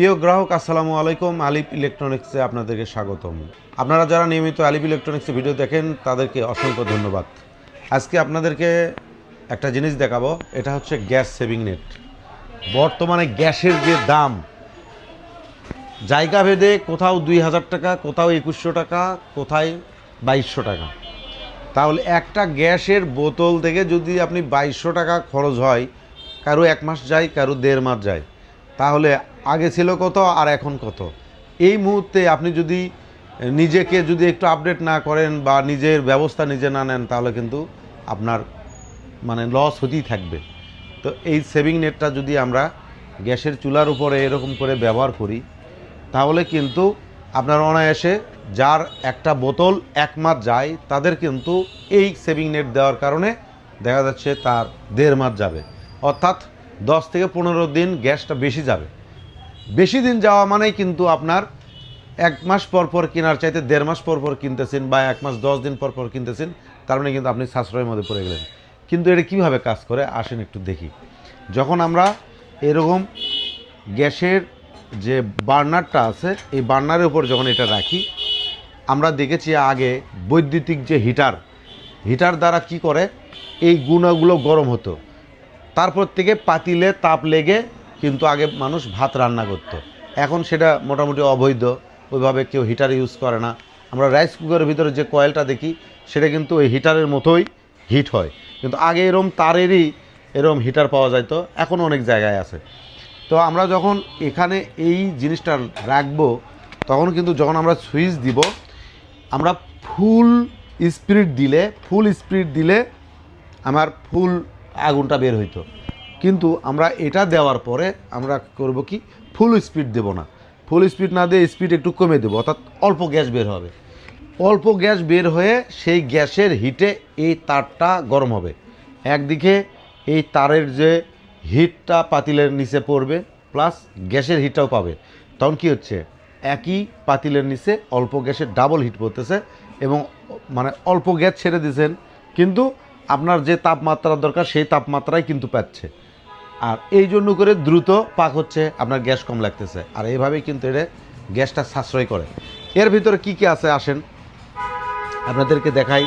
প্রিয় গ্রাহক আসসালামু আলাইকুম। আলিফ ইলেকট্রনিক্সে আপনাদেরকে স্বাগতম। আপনারা যারা নিয়মিত আলিফ ইলেকট্রনিক্সে ভিডিও দেখেন তাদেরকে অসংখ্য ধন্যবাদ। আজকে আপনাদেরকে একটা জিনিস দেখাবো, এটা হচ্ছে গ্যাস সেভিং নেট। বর্তমানে গ্যাসের যে দাম, জায়গা ভেদে কোথাও 2000 টাকা, কোথাও 2100 টাকা, কোথায় 2200 টাকা। তাহলে একটা গ্যাসের বোতল থেকে যদি আপনি 2200 টাকা খরচ হয়, কারো 1 মাস যায়, কারো 1.5 মাস যায়, তাহলে আগে ছিল কত আর এখন কত? এই মুহূর্তে আপনি যদি নিজেকে একটু আপডেট না করেন বা নিজের ব্যবস্থা নিজে না নেন, তাহলে কিন্তু আপনার লস হতেই থাকবে। তো এই সেভিং নেটটা যদি আমরা গ্যাসের চুলার উপরে এরকম করে ব্যবহার করি, তাহলে কিন্তু আপনার অনায়াসে যার একটা বোতল 1 মাস যায়, তাদের কিন্তু এই সেভিং নেট দেওয়ার কারণে দেখা যাচ্ছে তার 1.5 মাস যাবে। অর্থাৎ 10 থেকে 15 দিন গ্যাসটা বেশি যাবে। বেশি দিন যাওয়া মানেই কিন্তু আপনার 1 মাস পর পর কেনার চাইতে 1.5 মাস পর পর কিনতেছেন বা 1 মাস 10 দিন পর পর কিনতেছেন, তার মানে কিন্তু আপনি সাশ্রয়ের মধ্যে পড়ে গেলেন। কিন্তু এটা কীভাবে কাজ করে আসেন একটু দেখি। যখন আমরা এরকম গ্যাসের যে বার্নারটা আছে, এই বার্নারের উপর যখন এটা রাখি, আমরা দেখেছি আগে বৈদ্যুতিক যে হিটার দ্বারা কি করে, এই গুঁড়াগুলো গরম হতো, তারপর থেকে পাতিলে তাপ লেগে কিন্তু আগে মানুষ ভাত রান্না করত। এখন সেটা মোটামুটি অবৈধ, ওইভাবে কেউ হিটার ইউজ করে না। আমরা রাইস কুকারের ভিতরে যে কয়েলটা দেখি, সেটা কিন্তু ওই হিটারের মতোই হিট হয়। কিন্তু আগে তারেরই এরম হিটার পাওয়া যায়, তো এখন অনেক জায়গায় আছে। তো আমরা যখন এখানে এই জিনিসটা রাখবো, তখন কিন্তু যখন আমরা সুইচ দিব, আমরা ফুল স্পিড দিলে আমার ফুল আগুনটা বের হইতো। কিন্তু আমরা এটা দেওয়ার পরে আমরা করব কি, ফুল স্পিড দেব না। ফুল স্পিড না দিয়ে স্পিড একটু কমে দেবো, অর্থাৎ অল্প গ্যাস বের হবে। অল্প গ্যাস বের হয়ে সেই গ্যাসের হিটে এই তারটা গরম হবে। একদিকে এই তারের যে হিটটা পাতিলের নিচে পড়বে, প্লাস গ্যাসের হিটটাও পাবে। তখন কি হচ্ছে, একই পাতিলের নিচে অল্প গ্যাসের ডাবল হিট পড়তেছে এবং অল্প গ্যাস ছেড়ে দিয়েছেন, কিন্তু আপনার যে তাপমাত্রা দরকার সেই তাপমাত্রাই কিন্তু পাচ্ছে। আর এই জন্য করে দ্রুত পাক হচ্ছে, আপনার গ্যাস কম লাগতেছে। আর এইভাবেই কিন্তু এটা গ্যাসটা সাশ্রয় করে। এর ভিতরে কি কি আছে আসেন আপনাদেরকে দেখাই।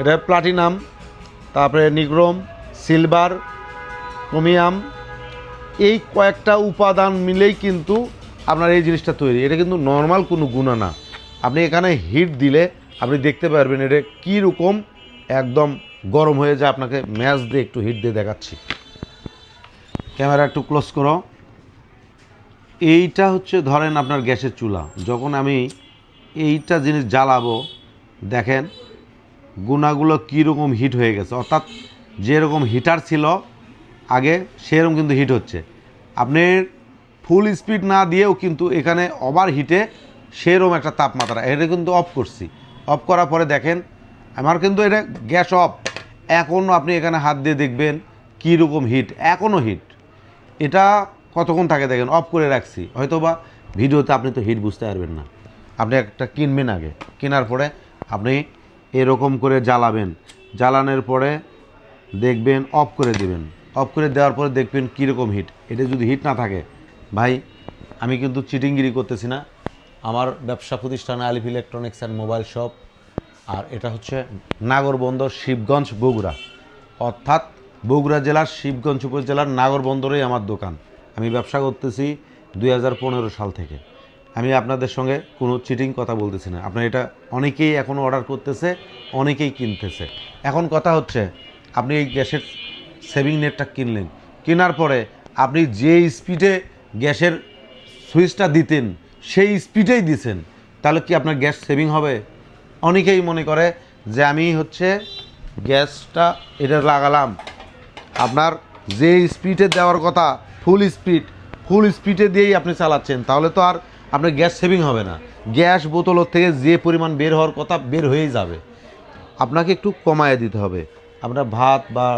এটা প্লাটিনাম, তারপরে নিক্রোম, সিলভার, ক্রোমিয়াম, এই কয়েকটা উপাদান মিলেই কিন্তু আপনার এই জিনিসটা তৈরি। এটা কিন্তু নর্মাল কোনো গুণা না। আপনি এখানে হিট দিলে আপনি দেখতে পারবেন এটা কীরকম একদম গরম হয়ে যায়। আপনাকে ম্যাচ দিয়ে একটু হিট দিয়ে দেখাচ্ছি, ক্যামেরা একটু ক্লোজ করো। এইটা হচ্ছে ধরেন আপনার গ্যাসের চুলা, যখন আমি এইটা জিনিস জ্বালাবো, দেখেন গুণাগুলো কীরকম হিট হয়ে গেছে। অর্থাৎ যেরকম হিটার ছিল আগে, সেরকম কিন্তু হিট হচ্ছে। আপনি ফুল স্পিড না দিয়েও কিন্তু এখানে ওভার হিটে সেরকম একটা তাপমাত্রা। এটা কিন্তু অফ করছি, অফ করার পরে দেখেন আমার কিন্তু এটা গ্যাস অফ। এখনও আপনি এখানে হাত দিয়ে দেখবেন কীরকম হিট, এখনও হিট। এটা কতক্ষণ থাকে দেখেন, অফ করে রাখছি। হয়তো বা ভিডিওতে আপনি তো হিট বুঝতে পারবেন না। আপনি একটা কিনবেন, আগে কেনার পরে আপনি এরকম করে জ্বালাবেন, জ্বালানোর পরে দেখবেন অফ করে দেবেন। অফ করে দেওয়ার পরে দেখবেন কীরকম হিট। এটা যদি হিট না থাকে, ভাই আমি কিন্তু চিটিংগিরি করতেছি না। আমার ব্যবসা প্রতিষ্ঠান আলিফ ইলেকট্রনিক্স অ্যান্ড মোবাইল শপ, আর এটা হচ্ছে নাগরবন্দর, শিবগঞ্জ, বগুড়া। অর্থাৎ বগুড়া জেলার শিবগঞ্জ উপজেলার নাগরবন্দরেই আমার দোকান। আমি ব্যবসা করতেছি 2015 সাল থেকে। আমি আপনাদের সঙ্গে কোনো চিটিং কথা বলতেছি না। আপনার এটা অনেকেই এখনও অর্ডার করতেছে, অনেকেই কিনতেছে। এখন কথা হচ্ছে, আপনি এই গ্যাসের সেভিং নেটটা কিনলেন, কেনার পরে আপনি যে স্পিডে গ্যাসের সুইচটা দিতেন সেই স্পিডেই দিছেন, তাহলে কি আপনার গ্যাস সেভিং হবে? অনেকেই মনে করে যে আমি গ্যাসটা এটা লাগালাম, আপনার যে স্পিডে দেওয়ার কথা ফুল স্পিডে দিয়েই আপনি চালাচ্ছেন, তাহলে তো আর আপনার গ্যাস সেভিং হবে না। গ্যাস বোতলের থেকে যে পরিমাণ বের হওয়ার কথা বের হয়েই যাবে। আপনাকে একটু কমায় দিতে হবে। আপনার ভাত বা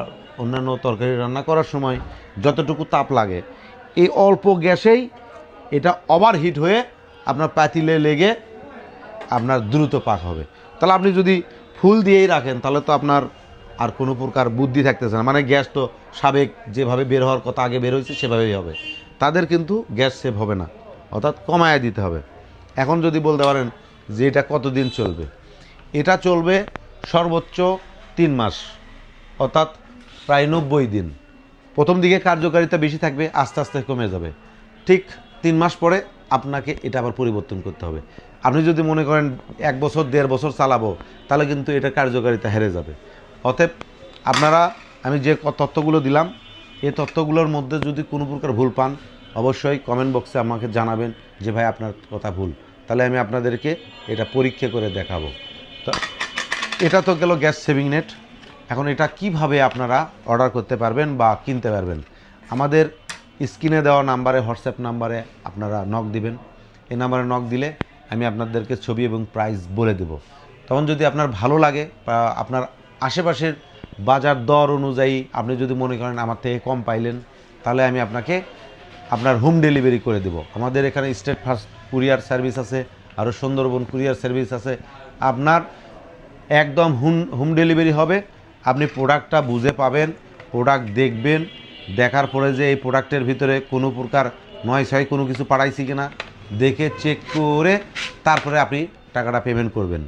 অন্যান্য তরকারি রান্না করার সময় যতটুকু তাপ লাগে, এই অল্প গ্যাসেই এটা ওভার হিট হয়ে আপনার পাতিলে লেগে আপনার দ্রুত পাক হবে। তাহলে আপনি যদি ফুল দিয়েই রাখেন, তাহলে তো আপনার আর কোনো প্রকার বুদ্ধি থাকতেছে না। গ্যাস তো সাবেক যেভাবে বের হওয়ার কথা আগে বের হয়েছে সেভাবেই হবে। তাদের কিন্তু গ্যাস সেভ হবে না, অর্থাৎ কমায় দিতে হবে। এখন যদি বলতে পারেন যে এটা কতদিন চলবে, এটা চলবে সর্বোচ্চ 3 মাস, অর্থাৎ প্রায় 90 দিন। প্রথম দিকে কার্যকারিতা বেশি থাকবে, আস্তে আস্তে কমে যাবে। ঠিক 3 মাস পরে আপনাকে এটা আবার পরিবর্তন করতে হবে। আপনি যদি মনে করেন 1 বছর 1.5 বছর চালাবো, তাহলে কিন্তু এটা কার্যকারিতা হেরে যাবে। অতএব আপনারা, আমি যে তথ্যগুলো দিলাম, এই তথ্যগুলোর মধ্যে যদি কোনো প্রকার ভুল পান, অবশ্যই কমেন্ট বক্সে আমাকে জানাবেন যে ভাই আপনার কথা ভুল, তাহলে আমি আপনাদেরকে এটা পরীক্ষা করে দেখাবো। তো এটা তো গেল গ্যাস সেভিং নেট। এখন এটা কিভাবে আপনারা অর্ডার করতে পারবেন বা কিনতে পারবেন, আমাদের স্ক্রিনে দেওয়া নাম্বারে, হোয়াটসঅ্যাপ নাম্বারে আপনারা নক দিবেন। এই নাম্বারে নক দিলে আমি আপনাদেরকে ছবি এবং প্রাইস বলে দেব। তখন যদি আপনার ভালো লাগে বা আপনার আশেপাশের বাজার দর অনুযায়ী আপনি যদি মনে করেন আমার থেকে কম পাইলেন, তাহলে আমি আপনাকে আপনার হোম ডেলিভারি করে দেব। আমাদের এখানে স্টেট ফার্স্ট কুরিয়ার সার্ভিস আছে, আরও সুন্দরবন কুরিয়ার সার্ভিস আছে। আপনার একদম হোম ডেলিভারি হবে। আপনি প্রোডাক্টটা বুঝে পাবেন, প্রোডাক্ট দেখবেন, দেখার পরে যে এই প্রোডাক্টের ভিতরে কোনো প্রকার নয় ছয় কোনো কিছু পাঠাইছি কিনা দেখে চেক করে তারপরে আপনি টাকাটা পেমেন্ট করবেন।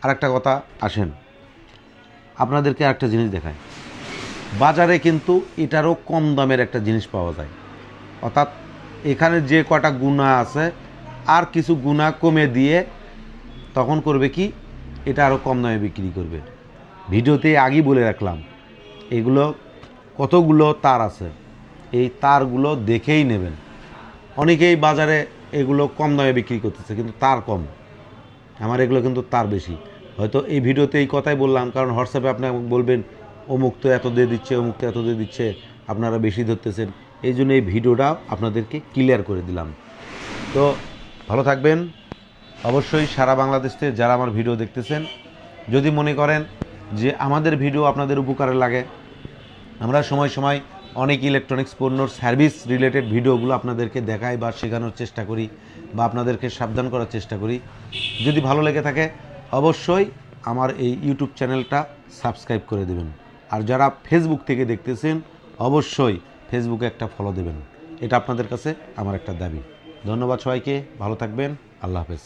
আরেকটা কথা, আসেন আপনাদেরকে আরেকটা জিনিস দেখায়। বাজারে কিন্তু এটারও কম দামের একটা জিনিস পাওয়া যায়, অর্থাৎ এখানে যে কটা গুণা আছে আর কিছু গুণা কমে দিয়ে তখন করবে কি, এটা আরও কম দামে বিক্রি করবে। ভিডিওতে আগেই বলে রাখলাম, এগুলো কতগুলো তার আছে, এই তারগুলো দেখেই নেবেন। অনেকেই বাজারে এগুলো কম দামে বিক্রি করতেছে, কিন্তু তার কম। আমার এগুলো কিন্তু তার বেশি। হয়তো এই ভিডিওতে এই কথাই বললাম, কারণ হোয়াটসঅ্যাপে আপনি বলবেন অমুক তো এত দিয়ে দিচ্ছে, অমুক তো এত দিয়ে দিচ্ছে, আপনারা বেশি ধরতেছেন। এই জন্য এই ভিডিওটা আপনাদেরকে ক্লিয়ার করে দিলাম। তো ভালো থাকবেন। অবশ্যই সারা বাংলাদেশ থেকে যারা আমার ভিডিও দেখতেছেন, যদি মনে করেন যে আমাদের ভিডিও আপনাদের উপকারে লাগে, আমরা সময় সময় অনেক ইলেকট্রনিক্স পণ্যর সার্ভিস রিলেটেড ভিডিওগুলো আপনাদেরকে দেখাই বা শেখানোর চেষ্টা করি বা আপনাদেরকে সাবধান করার চেষ্টা করি। যদি ভালো লেগে থাকে অবশ্যই আমার এই ইউটিউব চ্যানেলটা সাবস্ক্রাইব করে দেবেন। আর যারা ফেসবুক থেকে দেখতেছেন অবশ্যই ফেসবুকে একটা ফলো দেবেন। এটা আপনাদের কাছে আমার একটা দাবি। ধন্যবাদ সবাইকে, ভালো থাকবেন, আল্লাহ হাফেজ।